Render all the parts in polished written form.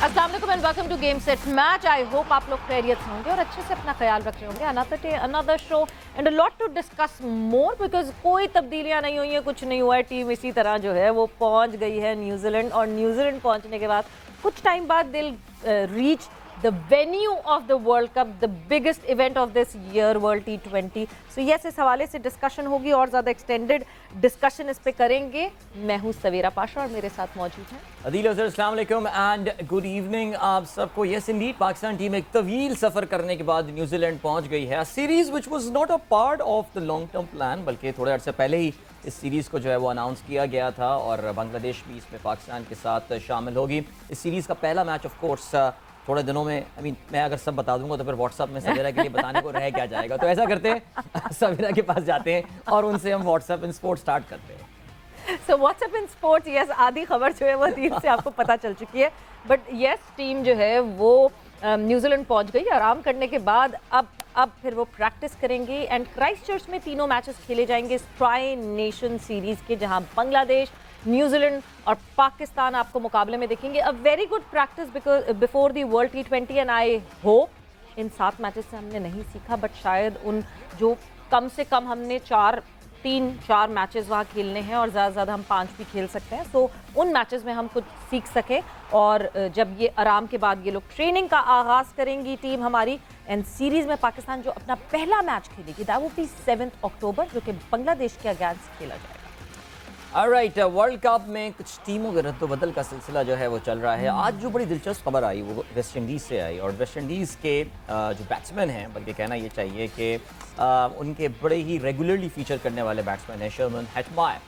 अस्सलाम वालेकुम and welcome to game set match. I hope आप लोग खैरियत से होंगे और अच्छे से अपना ख्याल रख रहे होंगे। Another day another show and a lot to discuss more because कोई तब्दीलियां नहीं हुई हैं, कुछ नहीं हुआ है। टीम इसी तरह जो है वो पहुंच गई है न्यूजीलैंड, और न्यूजीलैंड पहुंचने के बाद कुछ टाइम बाद दिल reach the venue of the World Cup, the biggest event of this year, World T20. So yes, इस हवाले से डिस्कशन होगी और ज़्यादा एक्सटेंडेड डिस्कशन इस पे करेंगे। मैं हूँ सवेरा पाशा और मेरे साथ मौजूद हैं अदील अज़हर। अस्सलाम वालेकुम एंड गुड इवनिंग आप सबको। यस इंडीड, पाकिस्तान टीम एक तवील सफ़र करने के बाद न्यूजीलैंड पहुँच गई है। Series which was not a part of the long term plan, बल्कि थोड़े अर्से पहले ही इस सीरीज़ को जो है वो अनाउंस किया गया था और बांग्लादेश भी इसमें पाकिस्तान के साथ शामिल होगी। इस सीरीज़ का पहला मैच ऑफ कोर्स थोड़े दिनों में, मैं अगर सब बता दूंगा तो फिर व्हाट्सएप में सवेरा के लिए बताने को रह क्या जाएगा। तो ऐसा करते हैं, सवेरा के पास जाते हैं और उनसे हम व्हाट्सएप इन स्पोर्ट्स स्टार्ट करते हैं। So WhatsApp in sports, yes, आधी खबर जो है वो दिन से आपको पता चल चुकी है। बट यस, टीम जो है वो न्यूजीलैंड पहुंच गई आराम करने के बाद। अब फिर वो प्रैक्टिस करेंगे एंड क्राइस्टचर्च में तीनों मैचेस खेले जाएंगे इस ट्राई नेशन सीरीज़ के, जहां बांग्लादेश, न्यूजीलैंड और पाकिस्तान आपको मुकाबले में देखेंगे। A very good practice because before the world T20 and I hope in 7 matches से हमने नहीं सीखा, बट शायद उन जो कम से कम हमने 3-4 मैचेस वहाँ खेलने हैं और ज़्यादा से ज़्यादा हम 5 भी खेल सकते हैं। सो उन मैचेस में हम कुछ सीख सकें और जब ये आराम के बाद ये लोग ट्रेनिंग का आगाज़ करेंगी टीम हमारी, एंड सीरीज़ में पाकिस्तान जो अपना पहला मैच खेलेगी दैट विल बी 7 अक्टूबर, जो कि बांग्लादेश के अगेंस्ट खेला जाएगा। ऑलराइट, वर्ल्ड कप में कुछ टीमों के रद्द-बदल का सिलसिला जो है वो चल रहा है। आज जो बड़ी दिलचस्प खबर आई वो वेस्ट इंडीज़ से आई, और वेस्ट इंडीज़ के जो बैट्समैन हैं, बल्कि कहना ये चाहिए कि उनके बड़े ही रेगुलरली फीचर करने वाले बैट्समैन हैं शर्मन हेटमायर,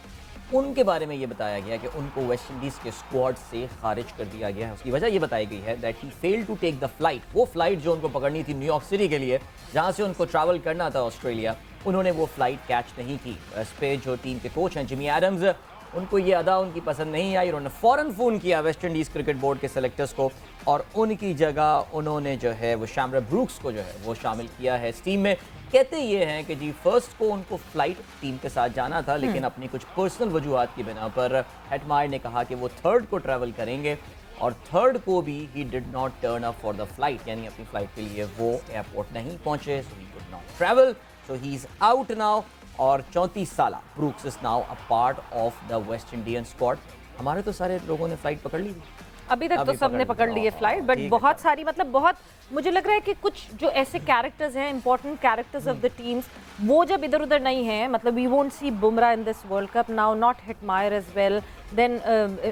उनके बारे में ये बताया गया कि उनको वेस्ट इंडीज़ के स्क्वाड से खारिज कर दिया गया है। उसकी वजह ये बताई गई है that he failed to take the flight. वो फ्लाइट जो उनको पकड़नी थी न्यूयॉर्क सिटी के लिए, जहाँ से उनको ट्रैवल करना था ऑस्ट्रेलिया, उन्होंने वो फ्लाइट कैच नहीं की। इस पे जो टीम के कोच हैं जिमी एडम्स, उनको ये अदा उनकी पसंद नहीं आई। उन्होंने फ़ौरन फ़ोन किया वेस्ट इंडीज़ क्रिकेट बोर्ड के सेलेक्टर्स को और उनकी जगह उन्होंने जो है वो शैमरा ब्रूक्स को जो है वो शामिल किया है इस टीम में। कहते ये हैं कि जी फर्स्ट को उनको फ़्लाइट टीम के साथ जाना था, लेकिन अपनी कुछ पर्सनल वजूहात की बिना पर हेटमायर ने कहा कि वो थर्ड को ट्रैवल करेंगे, और थर्ड को भी he did not turn up for the flight, यानी अपनी फ़्लाइट के लिए वो एयरपोर्ट नहीं पहुँचे। So he could not travel, so he is out now. और 34 साला Brooks is now a part of the West Indian squad. हमारे तो सारे लोगों ने फ्लाइट पकड़ ली थी अभी तक, तो सबने पकड़ ली है फ्लाइट, बट बहुत सारी, मतलब बहुत, मुझे लग रहा है कि कुछ जो ऐसे कैरेक्टर्स हैं, important characters of the teams, वो जब इधर उधर नहीं हैं, मतलब we won't see Bumrah in this world cup now, not Hetmyer as well, then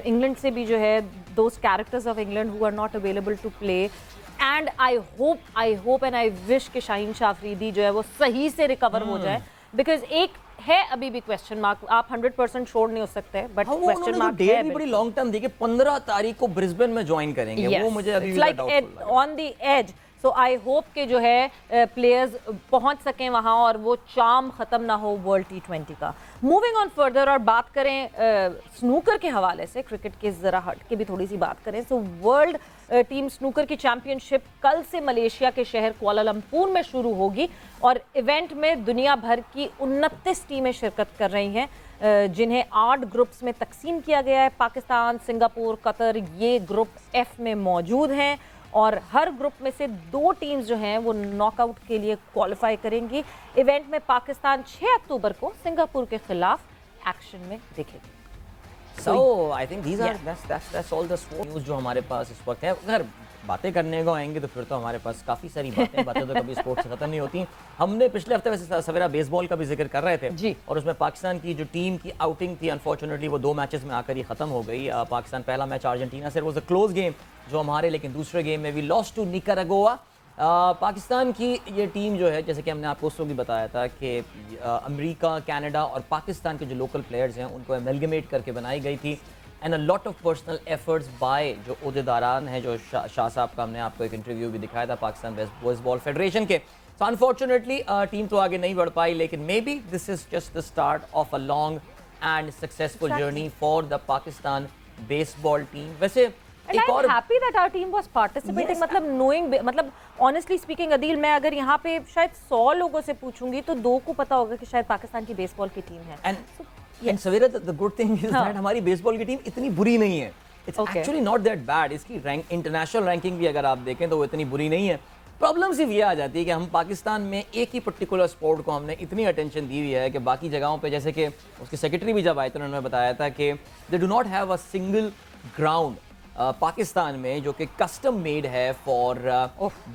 England से भी जो है those characters of England who are not available to play. And I hope and I wish कि शाहीन शाह अफरीदी जो है वो सही से रिकवर हो जाए, बिकॉज एक है अभी भी क्वेश्चन मार्क, आप 100% श्योर नहीं हो सकते, बट क्वेश्चन मार्क है। भी बड़ी लॉन्ग टर्म दी कि 15 तारीख को ब्रिस्बेन में ज्वाइन करेंगे। वो मुझे अभी like on the edge. So I hope के जो है प्लेयर्स पहुंच सकें वहां और वो चार्म खत्म ना हो वर्ल्ड T20 का। मूविंग ऑन फर्दर, और बात करें स्नूकर के हवाले से, क्रिकेट के जरा हट के भी थोड़ी सी बात करें। सो वर्ल्ड टीम स्नूकर की चैंपियनशिप कल से मलेशिया के शहर कुआलालंपुर में शुरू होगी, और इवेंट में दुनिया भर की 29 टीमें शिरकत कर रही हैं, जिन्हें 8 ग्रुप्स में तकसीम किया गया है। पाकिस्तान, सिंगापुर, कतर ये ग्रुप F में मौजूद हैं, और हर ग्रुप में से 2 टीम्स जो हैं वो नॉकआउट के लिए क्वालिफाई करेंगी। इवेंट में पाकिस्तान 6 अक्टूबर को सिंगापुर के खिलाफ एक्शन में दिखेगी। So I think these are that's all the sport news जो हमारे पास इस वक्त है। अगर बातें करने को आएंगे तो फिर तो हमारे पास काफ़ी सारी बातें तो कभी स्पोर्ट्स से ख़त्म नहीं होती। हमने पिछले हफ्ते वैसे सवेरा बेसबॉल का भी जिक्र कर रहे थे जी, और उसमें पाकिस्तान की जो टीम की आउटिंग थी, अनफॉर्चुनेटली वो 2 मैचेस में आकर ही ख़त्म हो गई। पाकिस्तान पहला मैच अर्जेंटीना से, वाज अ क्लोज गेम जो हमारे, लेकिन दूसरे गेम में we lost to Nicaragua. Pakistan की ये टीम जो है, जैसे कि हमने आपको उसको भी बताया था कि अमेरिका, कनाडा और पाकिस्तान के जो लोकल प्लेयर्स हैं उनको एमलगमेट करके बनाई गई थी, and a lot of personal efforts bye जो उहदेदारान हैं, जो शाह साहब का हमने आपको एक इंटरव्यू भी दिखाया था पाकिस्तान बेसबॉल फेडरेशन के। सो अनफॉर्चुनेटली टीम तो आगे नहीं बढ़ पाई, लेकिन may be this is just the start of a long and successful journey for the Pakistan baseball team. वैसे And I'm happy that our team was participating. Yes, मतलब knowing, मतलब honestly speaking Adeel, मैं अगर यहाँ पे शायद 100 लोगों से पूछूंगी तो 2 को पता होगा कि शायद पाकिस्तान की बेसबॉल की टीम है। And Savera the good thing is that हमारी बेसबॉल की टीम इतनी बुरी नहीं है। It's Okay. Actually not that bad. इसकी रैंक इंटरनेशनल रैंकिंग भी अगर आप देखें तो वो इतनी बुरी नहीं है। प्रॉब्लम सिर्फ ये आ जाती है कि हम पाकिस्तान में एक ही पर्टिकुलर स्पोर्ट को हमने इतनी अटेंशन दी हुई है कि बाकी जगहों पे, जैसे कि उसके सेक्रेटरी भी जब आए थे उन्होंने बताया था कि they do not have a single ground Pakistan में जो कि कस्टम मेड है फॉर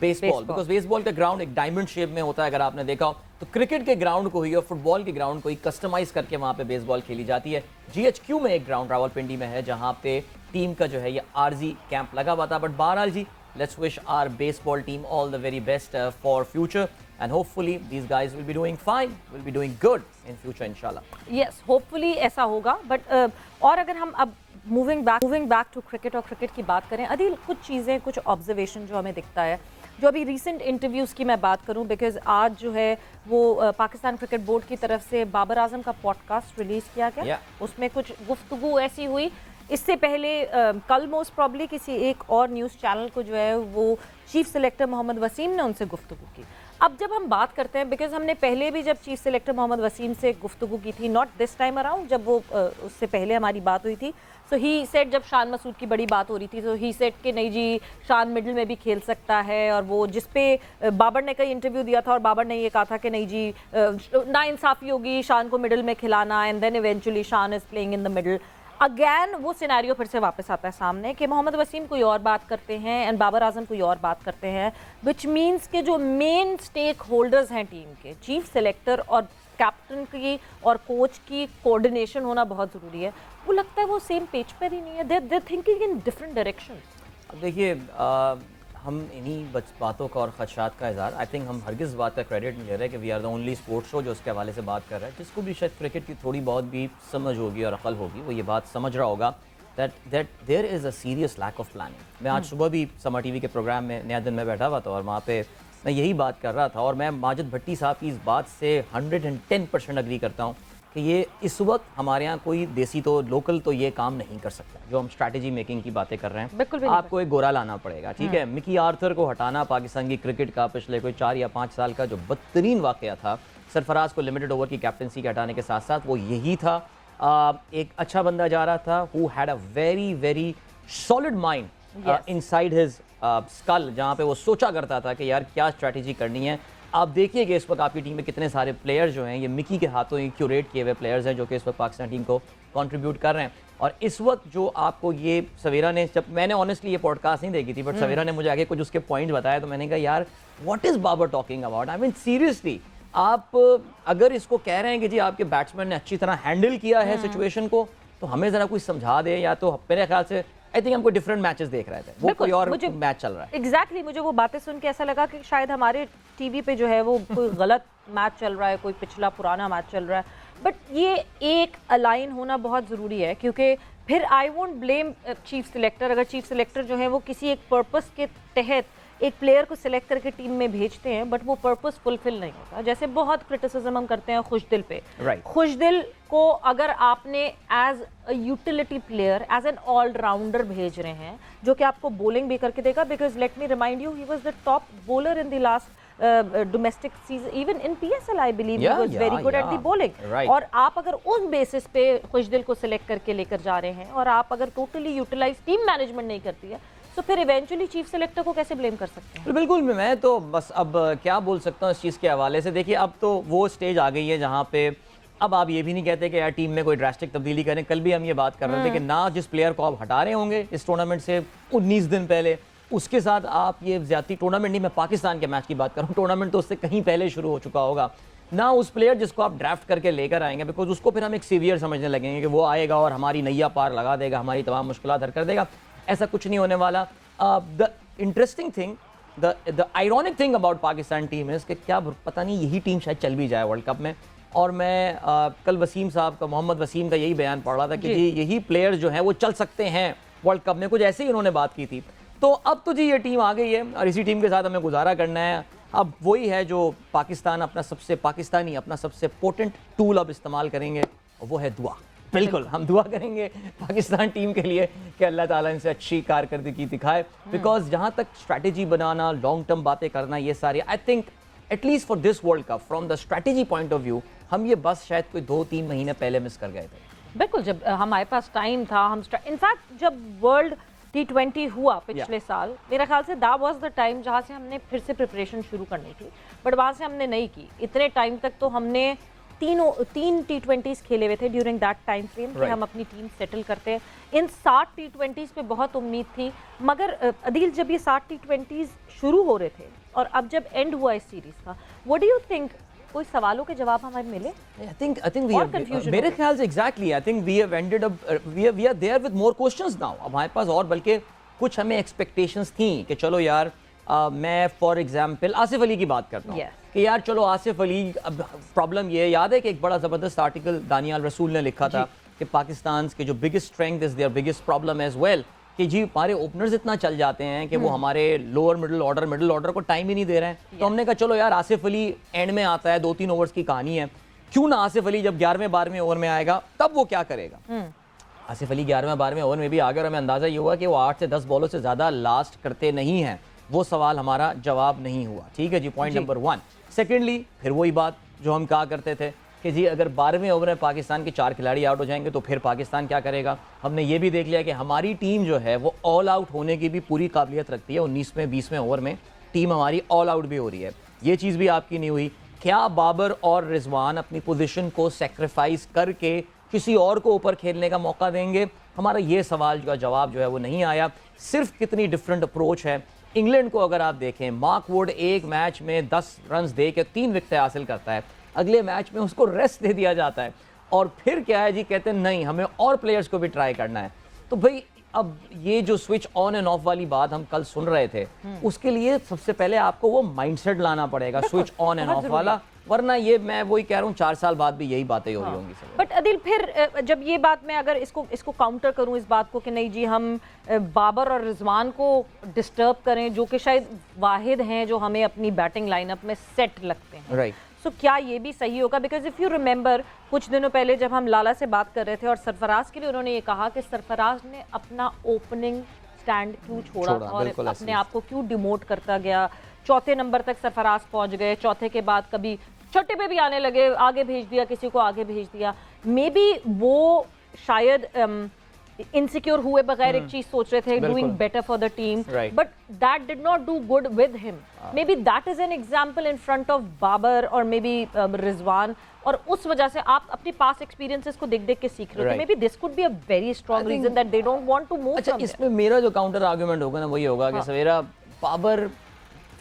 बेसबॉल, बिकॉज बेसबॉल का ग्राउंड एक डायमंड शेप में होता है अगर आपने देखा हो। तो क्रिकेट के ग्राउंड को ही और फुटबॉल के ग्राउंड को ही कस्टमाइज करके वहाँ पे बेसबॉल खेली जाती है। GHQ में एक ग्राउंड रावलपिंडी में है जहाँ पे टीम का जो है ये आरजी कैंप लगा हुआ था। बट बहरहाल जी, let's wish our baseball team all the very best for future, and hopefully these guys will be doing fine, will be doing good in future inshallah. Yes, hopefully ऐसा होगा। But और अगर हम अब मूविंग बैक टू क्रिकेट और cricket की बात करें, अदिल, कुछ चीज़ें, कुछ ऑब्जर्वेशन जो हमें दिखता है, जो अभी रीसेंट इंटरव्यूज़ की मैं बात करूं, बिकॉज आज जो है वो पाकिस्तान क्रिकेट बोर्ड की तरफ से बाबर आजम का पॉडकास्ट रिलीज़ किया गया। उसमें कुछ गुफ्तगू ऐसी हुई, इससे पहले कल मोस्ट प्रॉब्ली किसी एक और न्यूज़ चैनल को जो है वो चीफ सेलेक्टर मोहम्मद वसीम ने उनसे गुफ्तगू की। अब जब हम बात करते हैं, बिकॉज हमने पहले भी जब चीफ सेलेक्टर मोहम्मद वसीम से गुफ्तगू की थी, नॉट दिस टाइम अराउंड, जब वो उससे पहले हमारी बात हुई थी, सो ही सेड, जब शान मसूद की बड़ी बात हो रही थी, तो ही सेड कि नहीं जी, शान मिडिल में भी खेल सकता है। और वो जिस पे बाबर ने कई इंटरव्यू दिया था और बाबर ने ये कहा था कि नहीं जी, नाइंसाफ़ी होगी शान को मिडिल में खिलाना, एंड देन इवेंचुअली शान is playing in the middle. Again वो सिनेरियो फिर से वापस आता है सामने कि मोहम्मद वसीम कोई और बात करते हैं एंड बाबर आजम कोई और बात करते हैं, विच मीन्स के जो मेन स्टेक होल्डर्स हैं टीम के, चीफ सेलेक्टर और कैप्टन की और कोच की कोऑर्डिनेशन होना बहुत ज़रूरी है। वो लगता है वो सेम पेज पर ही नहीं है, दे थिंकिंग इन डिफरेंट डायरेक्शन। अब देखिए, हम इन्हीं बातों का और खदशात का इज़हार, आई थिंक हम हरगिज़ बात का क्रेडिट नहीं ले रहे कि we are the only sports show जो उसके हवाले से बात कर रहा है। जिसको भी शायद क्रिकेट की थोड़ी बहुत भी समझ होगी और अकल होगी, वो ये बात समझ रहा होगा that there is a serious lack of planning. मैं आज सुबह भी समा TV के प्रोग्राम में नया दिन में बैठा हुआ था और वहाँ पे मैं यही बात कर रहा था, और मैं माजिद भट्टी साहब की इस बात से 110% अग्री करता हूँ कि ये इस वक्त हमारे यहाँ कोई देसी तो लोकल तो ये काम नहीं कर सकता जो हम स्ट्रैटेजी मेकिंग की बातें कर रहे हैं। बिल्कुल भी आपको एक गोरा लाना पड़ेगा, ठीक है। मिकी आर्थर को हटाना पाकिस्तान की क्रिकेट का पिछले कोई 4 या 5 साल का जो बदतरीन वाकया था, सरफराज को लिमिटेड ओवर की कैप्टनसी के हटाने के साथ साथ वो यही था। एक अच्छा बंदा जा रहा था who had a very very solid mind inside his skull, जहाँ पे वो सोचा करता था कि यार क्या स्ट्रैटेजी करनी है। आप देखिए कि इस वक्त आपकी टीम में कितने सारे प्लेयर्स जो हैं ये मिकी के हाथों ही क्यूरेट किए हुए प्लेयर्स हैं जो कि इस वक्त पाकिस्तान टीम को कंट्रीब्यूट कर रहे हैं। और इस वक्त जो आपको ये सवेरा ने, जब मैंने ऑनेस्टली ये पॉडकास्ट नहीं देखी थी, बट सवेरा ने मुझे आगे कुछ उसके पॉइंट बताया तो मैंने कहा यार what is Babar talking about. I mean seriously, आप अगर इसको कह रहे हैं कि जी आपके बैट्समैन ने अच्छी तरह हैंडल किया है सिचुएशन को, तो हमें ज़रा कुछ समझा दे, या तो मेरे ख्याल से आई थिंक हमको डिफरेंट मैचेस देख रहे थे, वो कोई और मैच चल रहा है। एग्जैक्टली, मुझे वो बातें सुन के ऐसा लगा कि शायद हमारे टीवी पे जो है वो कोई गलत मैच चल रहा है, कोई पिछला पुराना मैच चल रहा है। बट ये एक अलाइन होना बहुत ज़रूरी है, क्योंकि फिर I won't blame chief selector. अगर चीफ सिलेक्टर जो है वो किसी एक पर्पस के तहत एक प्लेयर को सिलेक्ट करके टीम में भेजते हैं, बट वो पर्पस फुलफिल नहीं होता। जैसे बहुत क्रिटिसिज्म हम करते हैं खुशदिल पे, खुशदिल को अगर आपने as a utility player, as an allrounder भेज रहे हैं जो कि आपको बॉलिंग भी करके देगा, because let me remind you, he was the top bowler in the last domestic season, even in PSL I believe he was very good at the bowling. और आप अगर उस बेसिस पे खुशदिल को सिलेक्ट करके लेकर जा रहे हैं और आप अगर टोटली यूटिलाइज टीम मैनेजमेंट नहीं करती है, तो फिर इवेंचुअली चीफ सेलेक्टर को कैसे ब्लेम कर सकते हैं? बिल्कुल, मैं तो बस अब क्या बोल सकता हूँ इस चीज़ के हवाले से। देखिए, अब तो वो स्टेज आ गई है जहाँ पे अब आप ये भी नहीं कहते कि यार टीम में कोई ड्रास्टिक तब्दीली करें। कल भी हम ये बात कर रहे थे कि ना जिस प्लेयर को आप हटा रहे होंगे इस टूर्नामेंट से 19 दिन पहले, उसके साथ आप ये ज्यादती, टूर्नामेंट नहीं, मैं पाकिस्तान के मैच की बात कर रहा हूँ, टूर्नामेंट तो उससे कहीं पहले शुरू हो चुका होगा ना, उस प्लेयर जिसको आप ड्राफ्ट करके लेकर आएंगे, बिकॉज उसको फिर हम एक सीवियर समझने लगेंगे कि वो आएगा और हमारी नैया पार लगा देगा, हमारी तमाम मुश्किलात हल कर देगा। ऐसा कुछ नहीं होने वाला। The interesting thing, the ironic thing about Pakistan team है कि क्या पता नहीं यही टीम शायद चल भी जाए वर्ल्ड कप में। और मैं कल वसीम साहब का, मोहम्मद वसीम का यही बयान पढ़ रहा था कि जी यही प्लेयर्स जो हैं वो चल सकते हैं वर्ल्ड कप में, कुछ ऐसे ही उन्होंने बात की थी। तो अब तो जी ये टीम आ गई है और इसी टीम के साथ हमें गुजारा करना है। अब वही है जो पाकिस्तान अपना सबसे पोटेंट टूल अब इस्तेमाल करेंगे, और वो है दुआ। बिल्कुल, हम दुआ करेंगे पाकिस्तान टीम के लिए कि अल्लाह ताला इनसे अच्छी कारकर्दगी दिखाए, बिकॉज जहाँ तक स्ट्रैटेजी बनाना, लॉन्ग टर्म बातें करना, ये सारी I think at least for this world cup from the strategy point of view हम ये बस शायद कोई 2-3 महीने पहले मिस कर गए थे। बिल्कुल, जब हमारे पास टाइम था, हम इनफैक्ट जब वर्ल्ड T20 हुआ पिछले साल, मेरा ख्याल say that was the time जहाँ से हमने फिर से प्रिपरेशन शुरू करनी थी, बट वहाँ से हमने नहीं की। इतने टाइम तक तो हमने तीन T20s खेले हुए थे ड्यूरिंग दैट टाइम फ्रेम कि हम अपनी टीम सेटल करते हैं। इन 60 T20s पे बहुत उम्मीद थी, मगर अदील जब ये 60 T20s शुरू हो रहे थे और अब जब एंड हुआ इस सीरीज का, व्हाट डू यू थिंक, कोई सवालों के जवाब हमें मिले? I think we have, मेरे ख्याल से exactly, I think we have ended up, we are there with more questions now. हमारे पास और बल्कि कुछ हमें expectations थी कि चलो यार, मैं फॉर एग्जाम्पल आसिफ अली की बात करता हूँ कि यार चलो आसिफ अली, अब प्रॉब्लम ये याद है कि एक बड़ा ज़बरदस्त आर्टिकल दानियाल रसूल ने लिखा था कि पाकिस्तान के जो biggest strength is their biggest problem as well, कि जी हमारे ओपनर्स इतना चल जाते हैं कि वो हमारे लोअर मिडिल ऑर्डर को टाइम ही नहीं दे रहे हैं। तो हमने कहा चलो यार आसिफ अली एंड में आता है, 2-3 ओवर्स की कहानी है, क्यों ना आसिफ अली जब 11वें-12वें ओवर में आएगा तब वो क्या करेगा। आसिफ अली 11वें-12वें ओवर में भी आकर हमें अंदाज़ा ये हुआ कि वो 8 से 10 बॉलों से ज़्यादा लास्ट करते नहीं हैं। वो सवाल हमारा जवाब नहीं हुआ, ठीक है जी, पॉइंट नंबर 1। सेकेंडली फिर वही बात जो हम कहा करते थे कि जी अगर 12वें ओवर में पाकिस्तान के 4 खिलाड़ी आउट हो जाएंगे तो फिर पाकिस्तान क्या करेगा। हमने ये भी देख लिया कि हमारी टीम जो है वो ऑल आउट होने की भी पूरी काबिलियत रखती है। 19वें 20वें ओवर में टीम हमारी ऑल आउट भी हो रही है, ये चीज़ भी आपकी नहीं हुई। क्या बाबर और रिजवान अपनी पोजीशन को सेक्रीफाइस करके किसी और को ऊपर खेलने का मौका देंगे? हमारा ये सवाल का जवाब जो है वो नहीं आया। सिर्फ कितनी डिफरेंट अप्रोच है। इंग्लैंड को अगर आप देखें, मार्क वुड एक मैच में 10 रन दे के 3 विकेटें हासिल करता है, अगले मैच में उसको रेस्ट दे दिया जाता है और फिर क्या है जी, कहते हैं नहीं हमें और प्लेयर्स को भी ट्राई करना है। तो भाई अब ये जो स्विच ऑन एंड ऑफ वाली बात हम कल सुन रहे थे, उसके लिए सबसे पहले आपको वो माइंडसेट लाना पड़ेगा, स्विच ऑन एंड ऑफ वाला, वरना ये मैं वही कह रहा हूँ 4 साल बाद भी यही बातें हो रही होंगी। बट अदिल फिर जब ये बात मैं अगर इसको काउंटर करूँ इस बात को कि नहीं जी हम बाबर और रिजवान को डिस्टर्ब करें, जो कि शायद वाहिद हैं जो हमें अपनी बैटिंग लाइनअप में सेट लगते हैं, राइट। सो क्या ये भी सही होगा? बिकॉज इफ़ यू रिमेंबर कुछ दिनों पहले जब हम लाला से बात कर रहे थे और सरफराज के लिए उन्होंने ये कहा कि सरफराज ने अपना ओपनिंग स्टैंड क्यों छोड़ा और अपने आप को क्यों डिमोट करता गया। 4थे नंबर तक सरफराज पहुंच गए, 4थे के बाद कभी 6ठे पे भी आने लगे, आगे भेज दिया किसी को, आगे भेज दिया। मे बी वो शायद इनसिक्योर हुए बगैर एक चीज सोच रहे थे, doing better for the team, but that did not do good with him. Maybe that is an example in front of Babar और मे बी रिजवान, और उस वजह से आप अपनी पास्ट एक्सपीरियंसेस को देख देख के सीख रहे हो। Maybe this could be a very strong reason that they don't want to move. अच्छा, इसमें मेरा जो काउंटर आर्गुमेंट होगा ना वही होगा कि सवेरा बाबर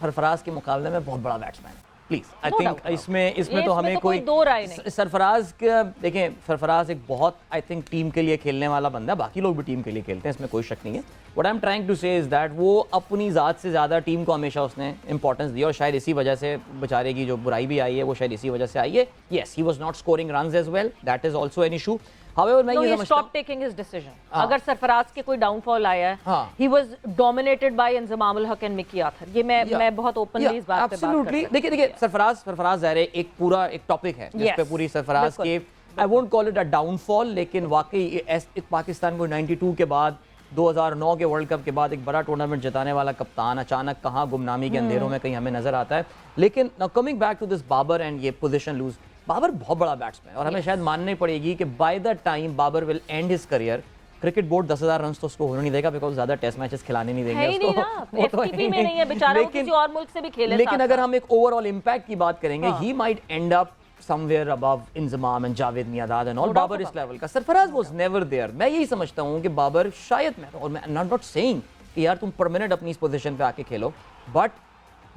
सरफराज के मुकाबले में बहुत बड़ा बैट्समैन है, प्लीज। आई थिंक इसमें तो हमें कोई दो राय नहीं। सरफराज का देखें, सरफराज एक बहुत आई थिंक टीम के लिए खेलने वाला बंदा है, बाकी लोग भी टीम के लिए खेलते हैं, इसमें कोई शक नहीं है। What I am trying to say is that वो अपनी ज़ात से ज़्यादा टीम को हमेशा उसने इंपॉर्टेंस दी और शायद इसी वजह से बेचारे की जो बुराई भी आई है वो शायद इसी वजह से आई है। Yes, he was not scoring runs as well, that is also an issue. However, मैं ये स्टॉप टेकिंग हिज डिसीजन। अगर सरफराज के कोई डाउनफॉल आया है, he was dominated by Inzamam ul Haq and Mickey author, ये मैं बहुत ओपनली इस बात पे बात करता हूं। देखिए सरफराज ज़ाहिर है एक पूरा एक टॉपिक है जिस पे पूरी सरफराज के, I won't call it a downfall, लेकिन वाकई पाकिस्तान को 92 के बाद 2009 के वर्ल्ड कप के बाद एक बड़ा टूर्नामेंट जिताने वाला कप्तान अचानक कहाँ गुमनामी के अंधेरों में कहीं हमें नजर आता है। लेकिन now coming back to this Babar and ये पोजीशन लूज, बाबर बहुत बड़ा बैट्समैन और हमें शायद माननी पड़ेगी कि by the time Babar will end his career, cricket board 10,000 run तो उसको होने नहीं देगा, बिकॉज़ ज्यादा टेस्ट मैचेस खिलाने नहीं देंगे उसको। एफटीपी में नहीं है बेचारा, वो किसी और मुल्क से भी खेले। लेकिन अगर हम एक ओवरऑल इंपैक्ट की बात करेंगे, he might end up somewhere above Inzamam and Javed Miandad and all. Babar इस लेवल का, सरफराज वाज नेवर देयर। मैं यही समझता हूं कि बाबर शायद, मैं नॉट सेइंग कि यार तुम परमानेंट अपनी इस पोजीशन पे आके खेलो, बट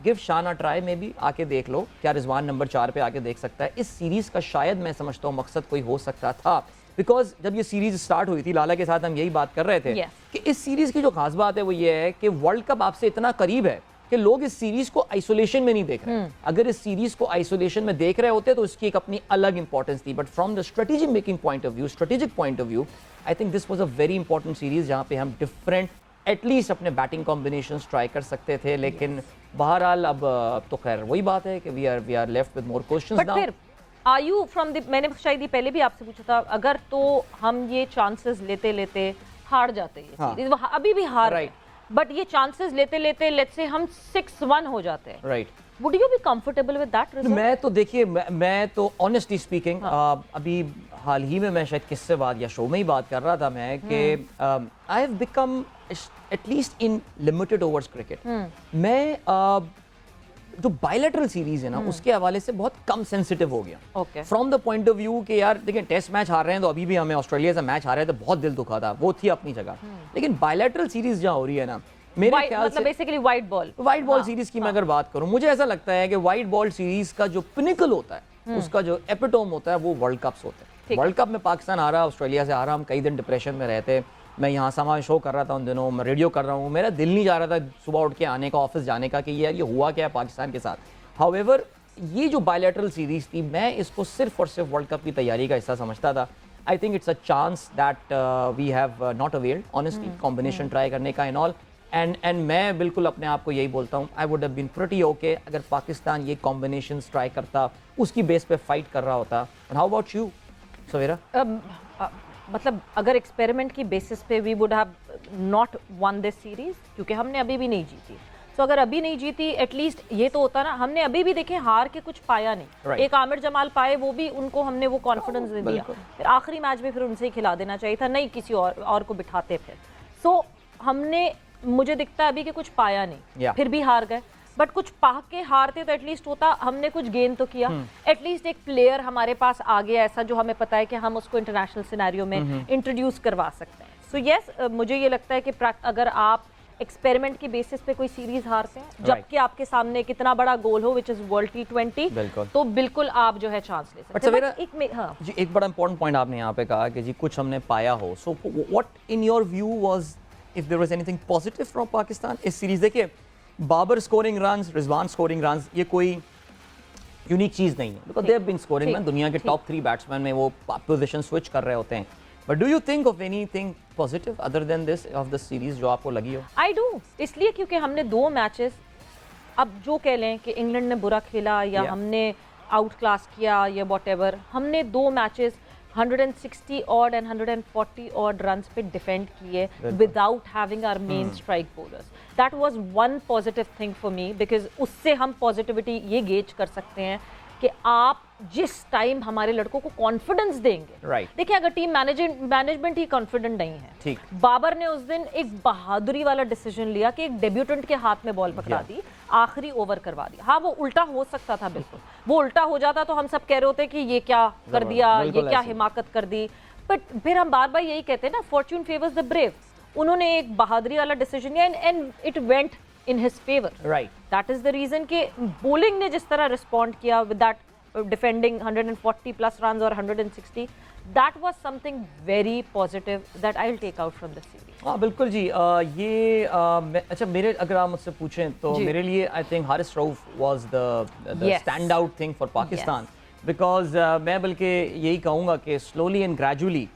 गिव शान अ ट्राई, में भी आके देख लो क्या रिजवान नंबर 4 पे आके देख सकता है। इस सीरीज का शायद मैं समझता हूँ मकसद कोई हो सकता था, बिकॉज जब ये सीरीज स्टार्ट हुई थी लाला के साथ हम यही बात कर रहे थे कि इस सीरीज की जो खास बात है वो ये है कि वर्ल्ड कप आपसे इतना करीब है कि लोग इस सीरीज को आइसोलेशन में नहीं देख रहे। अगर इस सीरीज को आइसोलेशन में देख रहे होते तो इसकी एक अपनी अलग इंपॉर्टेंस थी, but from the strategic making point of view, strategic point of view, I think this was a very important series जहाँ पे हम डिफरेंट एटलीस्ट अपने बैटिंग कॉम्बिनेशंस ट्राई कर सकते थे। लेकिन बहरहाल अब तो खैर वही बात है कि we are left with more questions now. फिर आर यू फ्रॉम द, मैंने शायद ये पहले भी आपसे पूछा था, अगर तो हम ये चांसेस लेते लेते हार जाते हैं, अभी भी हार, बट ये चांसेस लेते लेते लेट्स से हम 6-1 हो जाते हैं, right, Would you be comfortable with that result? मैं तो देखिए मैं तो ऑनेस्टली स्पीकिंग अभी हाल ही में मैं शायद किससे बात या शो में ही बात कर रहा था मैं कि I have become at least in limited overs cricket मैं जो बायलैटरल सीरीज है ना उसके हवाले से बहुत कम सेंसिटिव हो गया from the point of view कि यार देखिए टेस्ट मैच हार रहे हैं तो अभी भी हमें ऑस्ट्रेलिया से मैच हार रहे हैं तो बहुत दिल दुखा था, वो थी अपनी जगह। लेकिन बायलैटरल सीरीज जहाँ हो रही है ना मेरे ख्याल से बेसिकली वाइट बॉल सीरीज की मैं अगर बात करूं, मुझे ऐसा लगता है कि व्हाइट बॉल सीरीज का जो पिनिकल होता है उसका जो एपिटोम होता है वो वर्ल्ड कप्स होते हैं। वर्ल्ड कप में पाकिस्तान आ रहा, ऑस्ट्रेलिया से आ रहा, हम कई दिन डिप्रेशन में रहते। मैं यहाँ समा शो कर रहा था उन दिनों, मैं रेडियो कर रहा हूँ, मेरा दिल नहीं जा रहा था सुबह उठ के आने का, ऑफिस जाने का कि यार ये हुआ क्या है पाकिस्तान के साथ। हाउएवर ये जो बायलैटरल सीरीज थी मैं इसको सिर्फ और सिर्फ वर्ल्ड कप की तैयारी का हिस्सा समझता था। I think it's a chance that we have not availed honestly combination try करने का एंड ऑल एंड मैं बिल्कुल अपने आप को यही बोलता हूँ, I would have been pretty okay अगर पाकिस्तान ये कॉम्बिनेशंस ट्राई करता, उसकी बेस पे फाइट कर रहा होता। And how about you Savera? मतलब अगर एक्सपेरिमेंट की बेसिस पे we would have not won this series, क्योंकि हमने अभी भी नहीं जीती। तो अगर अभी नहीं जीती एटलीस्ट ये तो होता ना, हमने अभी भी देखे हार के कुछ पाया नहीं। एक आमिर जमाल पाए, वो भी उनको हमने वो कॉन्फिडेंस दे दिया, फिर आखिरी मैच में फिर उनसे ही खिला देना चाहिए था, नहीं किसी और को बिठाते फिर। सो हमने मुझे दिखता है अभी कि कुछ पाया नहीं, फिर भी हार गए। बट कुछ पा के हारते तो एटलीस्ट होता, हमने कुछ गेन तो किया। एटलीस्ट एक प्लेयर हमारे पास आ गया ऐसा जो हमें पता है कि हम उसको इंटरनेशनल सिनेरियो में इंट्रोड्यूस करवा सकते हैं। सो यस, मुझे ये लगता है कि अगर आप एक्सपेरिमेंट की बेसिस पे कोई सीरीज हारते हैं जबकि आपके सामने कितना बड़ा गोल हो विच इज वर्ल्ड T20, तो बिल्कुल आप जो है चांस ले सकते हैं। जी एक बड़ा इंपॉर्टेंट पॉइंट आपने यहाँ पे कहा कि जी कुछ हमने पाया हो। So what in your view was if there was anything positive from Pakistan इस सीरीज? देखिए Babar scoring runs, Rizwan scoring runs, ये कोई यूनिक चीज नहीं है because they have been scoring run. दुनिया के टॉप 3 बैट्समैन में वो पोजीशन स्विच कर रहे होते हैं। But do you think of anything positive other than this of the series जो आपको लगी हो? आई डू, इसलिए क्योंकि हमने 2 मैचेस, अब जो कह लें कि इंग्लैंड ने बुरा खेला या हमने आउट क्लास किया या व्हाटएवर, हमने 2 matches 160 odd and 140 odd runs पे डिफेंड किए without having our main strike bowlers. That was one positive thing for me, because उससे हम पॉजिटिविटी ये गेज कर सकते हैं कि आप जिस टाइम हमारे लड़कों को कॉन्फिडेंस देंगे। देखिए अगर टीम मैनेजमेंट ही कॉन्फिडेंट नहीं है, बाबर ने उस दिन एक बहादुरी वाला डिसीजन लिया कि एक डेब्यूटेंट के हाथ में बॉल पकड़ा दी, आखिरी ओवर करवा दिया। हाँ वो उल्टा हो सकता था, बिल्कुल वो उल्टा हो जाता तो हम सब कह रहे होते कि ये क्या कर दिया, ये क्या हिमाकत कर दी। बट फिर हम बार बार यही कहते हैं ना, फॉर्च्यून फेवर्स द ब्रेव। उन्होंने एक बहादुरी वाला डिसीजन लिया and it went in his favor. Right. That is the reason कि bowling ने जिस तरह respond किया with that defending 140 plus runs or 160, that was something very positive that I'll take out from the series. हाँ बिल्कुल जी। ये अच्छा मेरे अगर आप मुझसे पूछें तो मेरे लिए I think Haris Rauf was the standout thing for Pakistan because मैं बल्कि यही कहूँगा कि slowly and gradually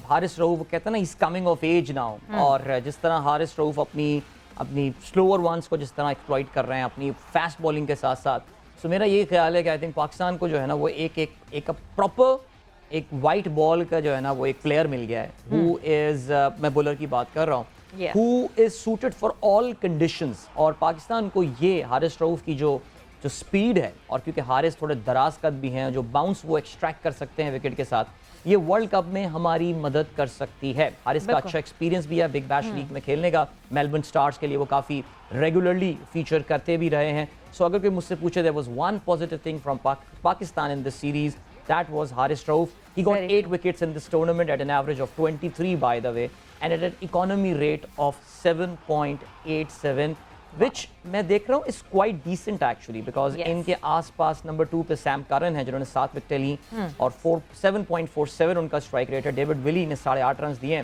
Haris Rauf कहते हैं ना he's coming of age now, और जिस तरह हारिस रऊफ अपनी स्लोअर वंस को जिस तरह एक्सप्लॉइट कर रहे हैं अपनी फास्ट बॉलिंग के साथ साथ, सो मेरा ये ख्याल है कि आई थिंक पाकिस्तान को जो है ना वो एक प्रॉपर एक वाइट बॉल का जो है ना वो एक प्लेयर मिल गया है हु इज मैं बॉलर की बात कर रहा हूँ, who is suited for all conditions. और पाकिस्तान को ये हारिस रऊफ की जो स्पीड है, और क्योंकि हारिस थोड़े दराज कद भी हैं, जो बाउंस वो एक्सट्रैक्ट कर सकते हैं विकेट के साथ, ये वर्ल्ड कप में हमारी मदद कर सकती है। हारिस का अच्छा एक्सपीरियंस भी है बिग बैश लीग में खेलने का, मेलबर्न स्टार्स के लिए वो काफ़ी रेगुलरली फीचर करते भी रहे हैं। सो अगर कोई मुझसे पूछे there was one positive thing from Pakistan in this series, that was Haris Rauf. He got 8 wickets in this tournament at an average of 23 by the way and at an economy rate of 7.87, which मैं देख रहा हूँ is quite decent actually, because इनके आसपास number 2 पे Sam Curran है जिन्होंने 7 विकेटें ली और 7.47 उनका स्ट्राइक रेट है। डेविड विली ने 8.5 रन दिए,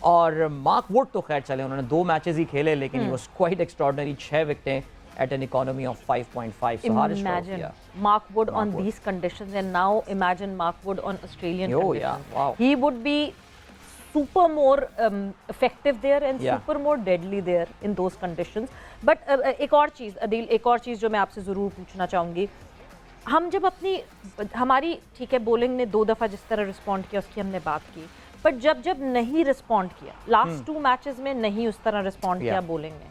और मार्क वुड तो खैर चले उन्होंने 2 मैचेस ही खेले लेकिन he was quite extraordinary, 6 विकेटें at an economy of 5.5. So imagine Mark Wood on these conditions, and now imagine Mark Wood on Australian conditions. Yeah, wow. He would be super more effective there and super more deadly there in those conditions. But एक और चीज़ अदील, एक और चीज़ जो मैं आपसे ज़रूर पूछना चाहूँगी, हम जब हमारी ठीक है बॉलिंग ने 2 दफ़ा जिस तरह रिस्पॉन्ड किया उसकी हमने बात की, बट जब नहीं रिस्पॉन्ड किया, लास्ट 2 मैचेस में नहीं उस तरह रिस्पॉन्ड किया बॉलिंग ने,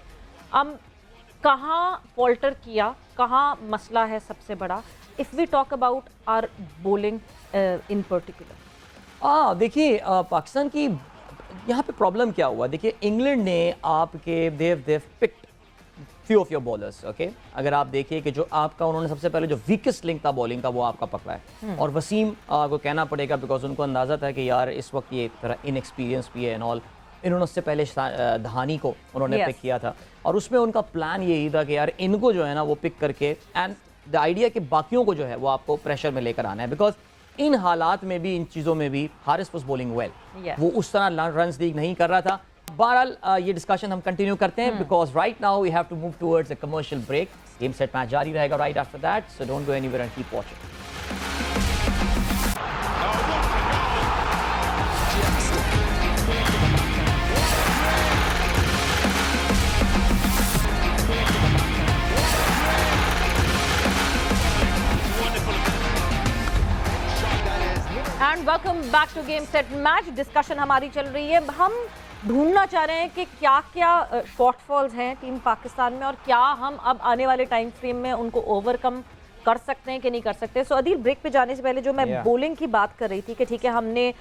कहाँ फॉल्टर किया, कहाँ मसला है सबसे बड़ा, if we talk about our bowling in particular? देखिए पाकिस्तान की यहाँ पे प्रॉब्लम क्या हुआ, देखिए इंग्लैंड ने आपके they've picked few of your bowlers, okay. अगर आप देखिए कि जो आपका उन्होंने सबसे पहले जो वीकेस्ट लिंक था बॉलिंग का वो आपका पकड़ा है, और वसीम को कहना पड़ेगा बिकॉज उनको अंदाज़ा था कि यार इस वक्त ये थोड़ा इनएक्सपीरियंस भी है एंड ऑल। इन्होंने उससे पहले धानी को उन्होंने पिक किया था, और उसमें उनका प्लान यही था कि यार इनको जो है ना वो पिक करके एंड द आइडिया कि बाकियों को जो है वो आपको प्रेशर में लेकर आना है, बिकॉज इन हालात में भी, इन चीज़ों में भी हारिस वाज बॉलिंग वेल, वो उस तरह रन लीग नहीं कर रहा था। बहरहाल ये डिस्कशन हम कंटिन्यू करते हैं because right now we have to move towards a commercial break. Game set match जारी रहेगा right after that, so don't go anywhere and keep watching. And welcome back to game set match. Discussion हमारी चल रही है, हम ढूंढना चाह रहे हैं कि क्या क्या शॉर्टफॉल्स हैं टीम पाकिस्तान में और क्या हम अब आने वाले टाइम फ्रेम में उनको ओवरकम कर सकते हैं कि नहीं कर सकते। सो अदील, ब्रेक पे जाने से पहले जो मैं बॉलिंग की बात कर रही थी कि ठीक है हमने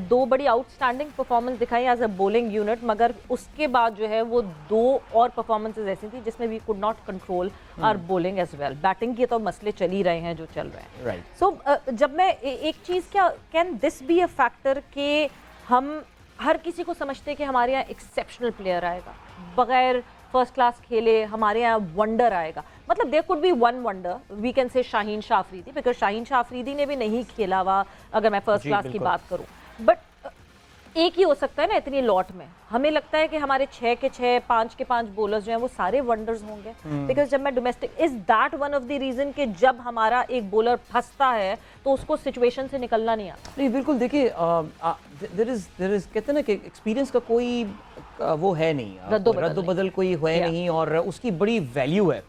दो बड़ी आउटस्टैंडिंग परफॉर्मेंस दिखाई एज अ बॉलिंग यूनिट, मगर उसके बाद जो है वो दो और परफॉर्मेंसेज ऐसी थी जिसमें we could not control our bowling as well. Batting के तो मसले चल ही रहे हैं जो चल रहे हैं। सो जब मैं एक चीज़, क्या can this be a factor कि हम हर किसी को समझते हैं कि हमारे यहाँ एक्सेप्शनल प्लेयर आएगा, बगैर फर्स्ट क्लास खेले हमारे यहाँ वंडर आएगा। मतलब there could be one wonder, we can say Shaheen Shah Afridi, because Shaheen Shah Afridi ने भी नहीं खेला हुआ अगर मैं फर्स्ट क्लास की बात करूँ, बट एक ही हो सकता है ना इतनी लॉट में। हमें लगता है कि हमारे 6 के 6, 5 के 5 बॉलर्स जो हैं वो सारे वंडर्स होंगे, बिकॉज जब मैं domestic, is that one of the reason कि जब हमारा एक बॉलर फंसता है तो उसको सिचुएशन से निकलना नहीं आता? नहीं, बिल्कुल। देखिए देयर इज कहते हैं ना कि एक्सपीरियंस का कोई वो है नहीं, रद्दो-बदल कोई है नहीं, और उसकी बड़ी वैल्यू है।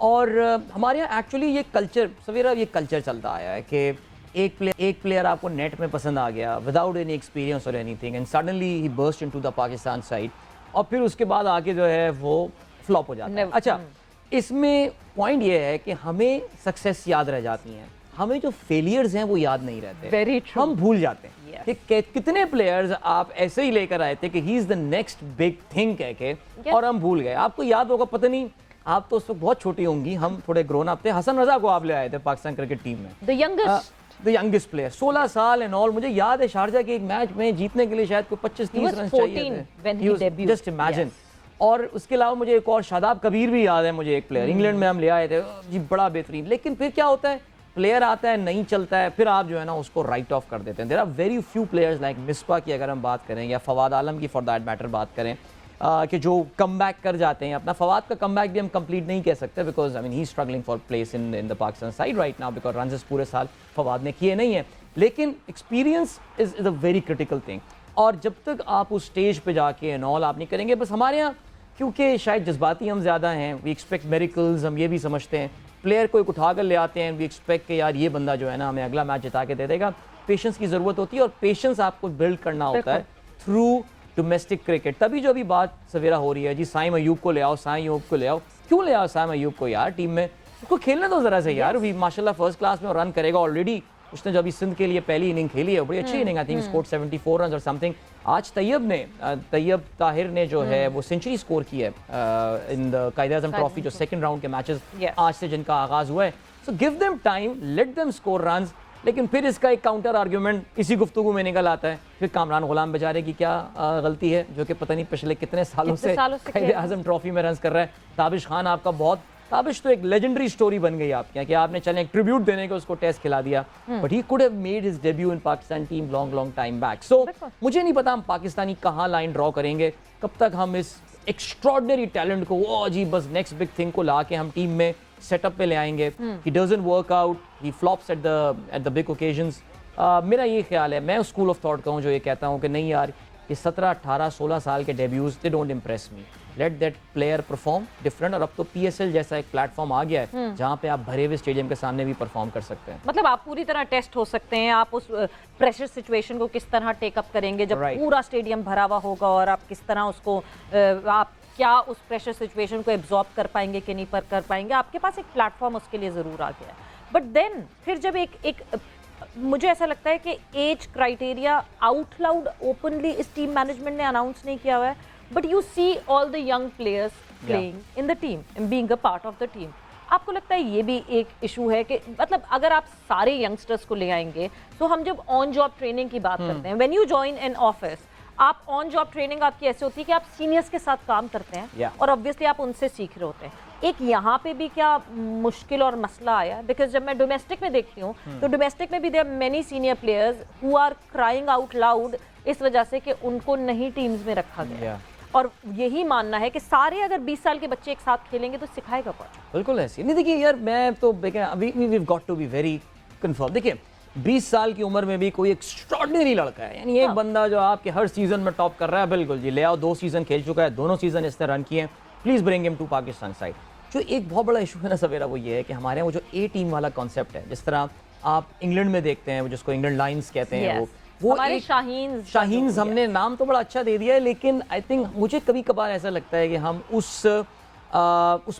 और हमारे यहाँ एक्चुअली ये कल्चर सवेरा, ये कल्चर चलता आया है कि एक प्लेयर आपको नेट में पसंद आ गया विदाउट एनी एक्सपीरियंस और anything, and suddenly he burst into the Pakistan side, और फिर उसके बाद आके जो है वो फ्लॉप हो जाता है। अच्छा, इसमें पॉइंट ये है कि हमें सक्सेस याद रह जाती हैं, हमें जो फेलियर्स हैं वो याद नहीं रहते। Very true. हम भूल जाते हैं कि कितने प्लेयर्स आप ऐसे ही लेकर आए थे कि he is the next big thing कह के, और हम भूल गए। आपको याद होगा, पता नहीं, आप तो उस वक्त बहुत छोटी होंगी, हम थोड़े ग्रोन अप थे। हसन रजा को आप ले आए थे पाकिस्तान क्रिकेट टीम में, द यंगेस्ट प्लेयर, 16 साल एंड ऑल। मुझे याद है शारजा के एक मैच में जीतने के लिए शायद कोई 25-30 रन चाहिए थे, जस्ट इमेजिन। और उसके अलावा मुझे एक और शादाब कबीर भी याद है, मुझे एक प्लेयर इंग्लैंड में हम ले आए थे जी, बड़ा बेहतरीन। लेकिन फिर क्या होता है, प्लेयर आता है, नहीं चलता है, फिर आप जो है ना उसको राइट ऑफ कर देते हैं। There are very few players like Misbah की अगर हम बात करें, या फवाद आलम की फॉर दैट मैटर बात करें, कि जो कम बैक कर जाते हैं अपना। फवाद का कम बैक भी हम कंप्लीट नहीं कह सकते, because I mean he is struggling for place in the Pakistan side right now, because run पूरे साल फवाद ने किए नहीं है। लेकिन experience is a very critical thing, और जब तक आप उस स्टेज पे जाके एंड ऑल आप नहीं करेंगे, बस हमारे यहाँ क्योंकि शायद जज्बाती हम ज़्यादा हैं, वी एक्सपेक्ट मेरिकल्स, हम ये भी समझते हैं प्लेयर को उठा कर ले आते हैं, वी एक्सपेक्ट कि यार ये बंदा जो है ना हमें अगला मैच जिता के दे देगा। पेशेंस की ज़रूरत होती है, और पेशेंस आपको बिल्ड करना होता है थ्रू डोमेस्टिक क्रिकेट। तभी जो अभी बात सवेरा हो रही है जी, साइम अयूब को ले आओ, साइम अयूब को ले आओ, क्यों ले आओ साइम अयूब को यार टीम में, उसको खेलने दो ज़रा से यार। वी माशाल्लाह फर्स्ट क्लास में रन करेगा ऑलरेडी। उसने जो अभी सिंध के लिए पहली इनिंग खेली है, बड़ी अच्छी inning, I think scored 74 run और समथिंग। आज तैयब ताहिर ने जो है वो सेंचुरी स्कोर की है इन द कायद-ए-आज़म ट्रॉफी, जो सेकंड राउंड के मैचेस आज से जिनका आगाज हुआ है। So give them time, let them score runs. लेकिन फिर इसका एक काउंटर आर्ग्यूमेंट इसी गुफ्तगू में निकल आता है, फिर कामरान गुलाम बेचारे की क्या गलती है, जो कि पता नहीं पिछले कितने सालों से कायद-ए-आज़म ट्रॉफी में रन्स कर रहा है। ताबिश खान आपका बहुत, ताबिश तो एक लेजेंडरी स्टोरी बन गई आपके यहाँ कि आपने चले एक ट्रिब्यूट देने को उसको टेस्ट खिला दिया, but he could have made his debut in Pakistan team long time back. So मुझे नहीं पता हम पाकिस्तानी कहाँ लाइन ड्रॉ करेंगे, कब तक हम इस एक्स्ट्रॉर्डिनरी टैलेंट को, ओ जी बस नेक्स्ट बिग थिंग को ला के हम टीम में सेटअप पे ले आएंगे। He doesn't work out, he flops at the big occasions. मेरा ये ख्याल है, मैं उस स्कूल ऑफ थॉट का हूँ जो ये कहता हूँ कि नहीं यार, ये 17, 18, 16 साल के debuts they don't impress me, let that player perform different. और अब तो PSL जैसा एक प्लेटफॉर्म आ गया है जहाँ पे आप भरे हुए स्टेडियम के सामने भी परफॉर्म कर सकते हैं। मतलब आप पूरी तरह टेस्ट हो सकते हैं, आप उस प्रेशर सिचुएशन को किस तरह टेकअप करेंगे जब पूरा स्टेडियम भरा हुआ होगा, और आप किस तरह उसको आप क्या उस प्रेशर सिचुएशन को एब्जॉर्ब कर पाएंगे कि नहीं कर पाएंगे, आपके पास एक प्लेटफॉर्म उसके लिए ज़रूर आ गया है। बट देन फिर जब एक मुझे ऐसा लगता है कि as criteria out loud openly इस टीम मैनेजमेंट ने अनाउंस नहीं किया हुआ है, but you see all the young players playing in the team and being a part of the team. आपको लगता है ये भी एक इशू है कि मतलब अगर आप सारे यंगस्टर्स को ले आएंगे, तो हम जब ऑन जॉब ट्रेनिंग की बात करते हैं, when you join an office, आप ऑन जॉब ट्रेनिंग आपकी ऐसे होती है कि आप सीनियर्स के साथ काम करते हैं और ऑब्वियसली आप उनसे सीख रहे होते हैं। एक यहाँ पे भी क्या मुश्किल और मसला आया, बिकॉज जब मैं डोमेस्टिक में देखती हूँ तो डोमेस्टिक में भी there many senior players who are crying out loud इस वजह से कि उनको नहीं टीम्स में रखा गया। और यही मानना है कि सारे अगर 20 साल के बच्चे एक साथ खेलेंगे तो सिखाएगा कौन? बिल्कुल ऐसी नहीं। देखिए यार, मैं तो अभी we got to be very confirm. देखिए 20 साल की उम्र में भी कोई एक्स्ट्रॉर्डिनरी लड़का है, यानी एक बंदा जो आपके हर सीजन में टॉप कर रहा है, बिल्कुल जी ले आओ, 2 सीजन खेल चुका है, दोनों सीजन इसने रन किए हैं, please bring him to Pakistan side. जो एक बहुत बड़ा इशू है ना सवेरा, वो ये है कि हमारे यहाँ वो जो ए टीम वाला कॉन्सेप्ट है, जिस तरह आप इंग्लैंड में देखते हैं, जिसको इंग्लैंड लाइन्स कहते हैं, वो हमारे शाहीन हमने नाम तो बड़ा अच्छा दे दिया है, लेकिन आई थिंक मुझे कभी कभार ऐसा लगता है कि हम उस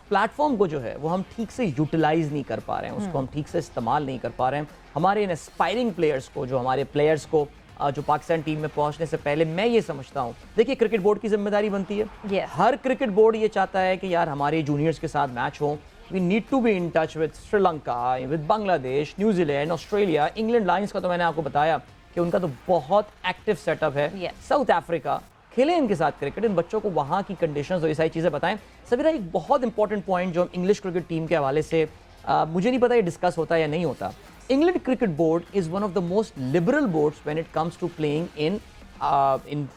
प्लेटफॉर्म को जो है वो हम ठीक से यूटिलाइज नहीं कर पा रहे हैं, उसको हम ठीक से इस्तेमाल नहीं कर पा रहे हैं। हमारे इन एस्पायरिंग प्लेयर्स को, जो हमारे प्लेयर्स को जो पाकिस्तान टीम में पहुंचने से पहले, मैं ये समझता हूँ, देखिए क्रिकेट बोर्ड की जिम्मेदारी बनती है। हर क्रिकेट बोर्ड ये चाहता है कि यार हमारे जूनियर्स के साथ मैच हो। We need to be in touch with Sri Lanka, with Bangladesh, New Zealand, Australia. England Lions का तो मैंने आपको बताया कि उनका तो बहुत एक्टिव सेटअप है। साउथ अफ्रीका, खेलें इनके साथ क्रिकेट, इन बच्चों को वहाँ की कंडीशंस और ये सारी चीज़ें बताएं। सवेरा एक बहुत इंपॉर्टेंट पॉइंट जो इंग्लिश क्रिकेट टीम के हवाले से मुझे नहीं पता ये डिस्कस होता है या नहीं होता। England cricket board is one of the most liberal boards when it comes to playing in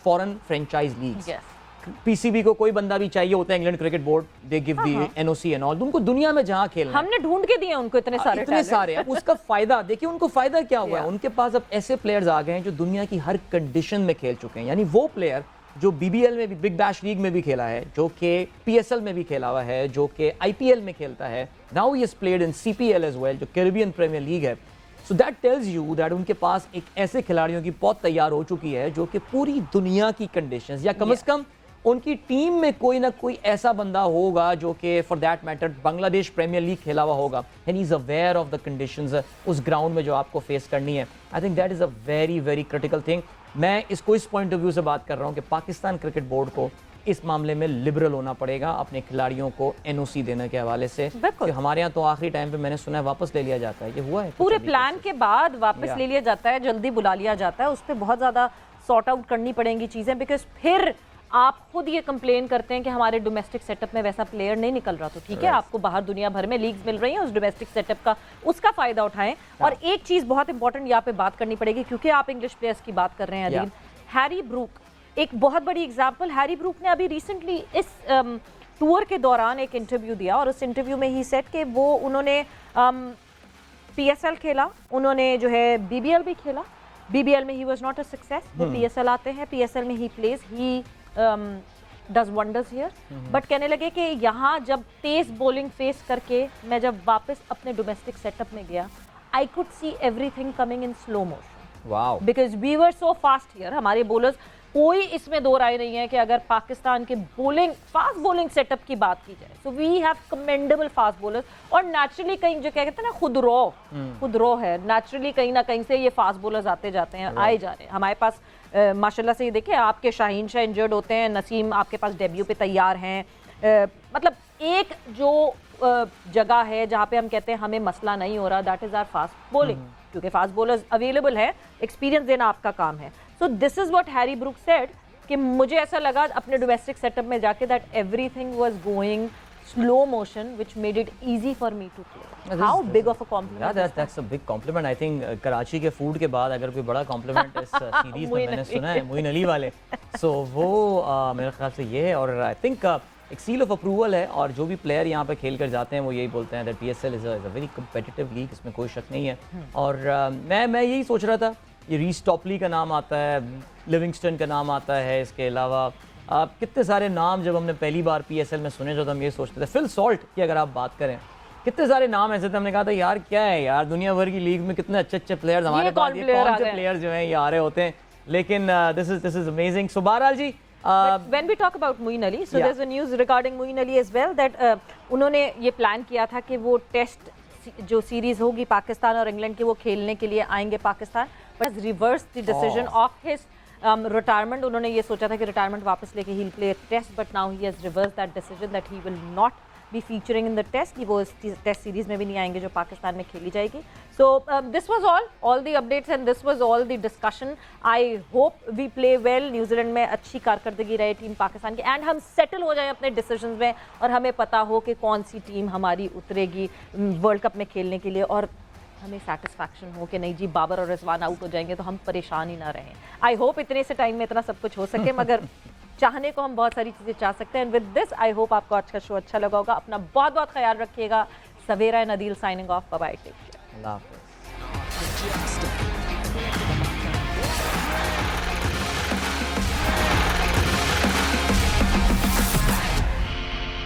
foreign franchise leagues. Yes. PCB को कोई बंदा भी चाहिए होता है England cricket board, they give the NOC and all, उनको दुनिया में जहाँ खेलना हमने ढूंढ के दिए उनको इतने सारे। अब उसका फायदा देखिए, उनको फायदा क्या हुआ है, उनके पास अब ऐसे प्लेयर्स आ गए हैं जो दुनिया की हर कंडीशन में खेल चुके हैं। यानी वो प्लेयर जो BBL में भी, बिग बैश लीग में भी खेला है, जो कि PSL में भी खेला हुआ है, जो कि IPL में खेलता है, now he has played in CPL as well, जो कैरिबियन प्रीमियर लीग है। So that tells you that उनके पास एक ऐसे खिलाड़ियों की बहुत तैयार हो चुकी है जो कि पूरी दुनिया की कंडीशंस, या कम से कम उनकी टीम में कोई ना कोई ऐसा बंदा होगा जो कि for that matter Bangladesh premier league खेला हुआ होगा, and he is aware of the conditions उस ग्राउंड में जो आपको फेस करनी है। I think that is a very very critical thing. मैं इसको इस पॉइंट ऑफ व्यू से बात कर रहा हूँ कि पाकिस्तान क्रिकेट बोर्ड को इस मामले में लिबरल होना पड़ेगा अपने खिलाड़ियों को NOC देने के हवाले से। हमारे यहाँ तो आखिरी टाइम पे मैंने सुना है वापस ले लिया जाता है, ये हुआ है पूरे प्लान के बाद वापस ले लिया जाता है, जल्दी बुला लिया जाता है। उस पर बहुत ज़्यादा सॉर्ट आउट करनी पड़ेंगी चीज़ें, बिकॉज फिर आप खुद ये कंप्लेन करते हैं कि हमारे डोमेस्टिक सेटअप में वैसा प्लेयर नहीं निकल रहा। तो ठीक है, आपको बाहर दुनिया भर में लीग्स मिल रही हैं, उस डोमेस्टिक सेटअप का उसका फायदा उठाएं। और एक चीज़ बहुत इंपॉर्टेंट यहाँ पे बात करनी पड़ेगी, क्योंकि आप इंग्लिश प्लेयर्स की बात कर रहे हैं अदील, हैरी ब्रूक एक बहुत बड़ी एग्जाम्पल। हैरी ब्रूक ने अभी रिसेंटली इस टूर के दौरान एक इंटरव्यू दिया, और उस इंटरव्यू में ही सेट कि वो उन्होंने PSL खेला, उन्होंने जो है BBL भी खेला। BBL में he was not a success, वो PSL आते हैं, PSL में he plays, he does wonders here. But कहने लगे कि यहाँ जब तेज बॉलिंग फेस करके मैं जब वापस अपने डोमेस्टिक सेटअप में गया, I could see everything coming in slow motion. Wow, because we were so fast here. हमारे बॉलर्स, कोई इसमें दो राय नहीं है कि अगर पाकिस्तान के फास्ट बॉलिंग सेटअप की बात की जाए, so we have commendable fast bowlers. और नेचुरली कहीं जो कहते हैं ना खुद रो है, नेचुरली कहीं ना कहीं से ये फास्ट बॉलर्स आते जाते हैं, आए जा रहे हैं हमारे पास। माशाल्लाह से ये देखिए, आपके शाहीन शाह इंजर्ड होते हैं, नसीम आपके पास डेब्यू पे तैयार हैं। मतलब एक जो जगह है जहाँ पे हम कहते हैं हमें मसला नहीं हो रहा, that is our fast bowling, क्योंकि फास्ट बॉलर्स अवेलेबल है, एक्सपीरियंस देना आपका काम है। So this is what Harry Brook said, कि मुझे ऐसा लगा अपने डोमेस्टिक सेटअप में जाके that everything was going slow motion, which made it easy for me to play. How big of a compliment, that's a big compliment. I think Karachi के food के बाद अगर कोई बड़ा कॉम्प्लीमेंट इस सीरीज में मैंने सुना है, मोइन अली वाले, सो वो मेरे ख्याल से ये है। और आई थिंक एक सील ऑफ अप्रूवल है, और जो भी प्लेयर यहाँ पे खेल कर जाते हैं वो यही बोलते हैं that PSL is a very competitive league, इसमें कोई शक नहीं है। और मैं यही सोच रहा था, ये रीस टॉपली का नाम आता है, लिविंगस्टन का नाम आता है, इसके अलावा कितने सारे नाम जब हमने पहली बार PSL में सुने, जो तो हम ये सोचते थे, फिल सॉल्ट की अगर आप बात करें, कितने सारे नाम ऐसे थे, हमने कहा था यार क्या है यार, दुनिया भर की लीग में कितने अच्छे अच्छे प्लेयर्स हमारे पास, ये कौन से प्लेयर्स जो हैं ये आ रहे होते हैं। लेकिन दिस इज अमेजिंग। सो बहरहाल जी, But when we talk about Moeen Ali, so Yeah. there's a news regarding Moeen Ali as well that उन्होंने ये प्लान किया था कि वो टेस्ट जो सीरीज होगी पाकिस्तान और इंग्लैंड की वो खेलने के लिए आएंगे Pakistan, but reverse the decision of his retirement. उन्होंने ये सोचा था कि रिटायरमेंट वापस लेके he play test, but now he has reverse that decision that he will not be featuring in the test. कि वो इस टेस्ट सीरीज में भी नहीं आएंगे जो पाकिस्तान में खेली जाएगी. So this was all the updates and this was all the discussion. I hope we play well. New Zealand में अच्छी कारकर्दगी रहे टीम पाकिस्तान की एंड हम सेटल हो जाएं अपने डिसीजंस में और हमें पता हो कि कौन सी टीम हमारी उतरेगी वर्ल्ड कप में खेलने के लिए और हमें सेटिस्फैक्शन हो कि नहीं जी बाबर और रिजवान आउट हो जाएंगे तो हम परेशान ही ना रहें. आई होप इतने से टाइम में इतना सब कुछ हो सके, मगर चाहने को हम बहुत सारी चीज़ें चाह सकते हैं. And with this I hope आपको आज का शो अच्छा लगा होगा. अपना बहुत बहुत ख्याल रखिएगा. Savera Nadeel signing off. Bye bye. Take care. अल्लाह हाफ़िज़.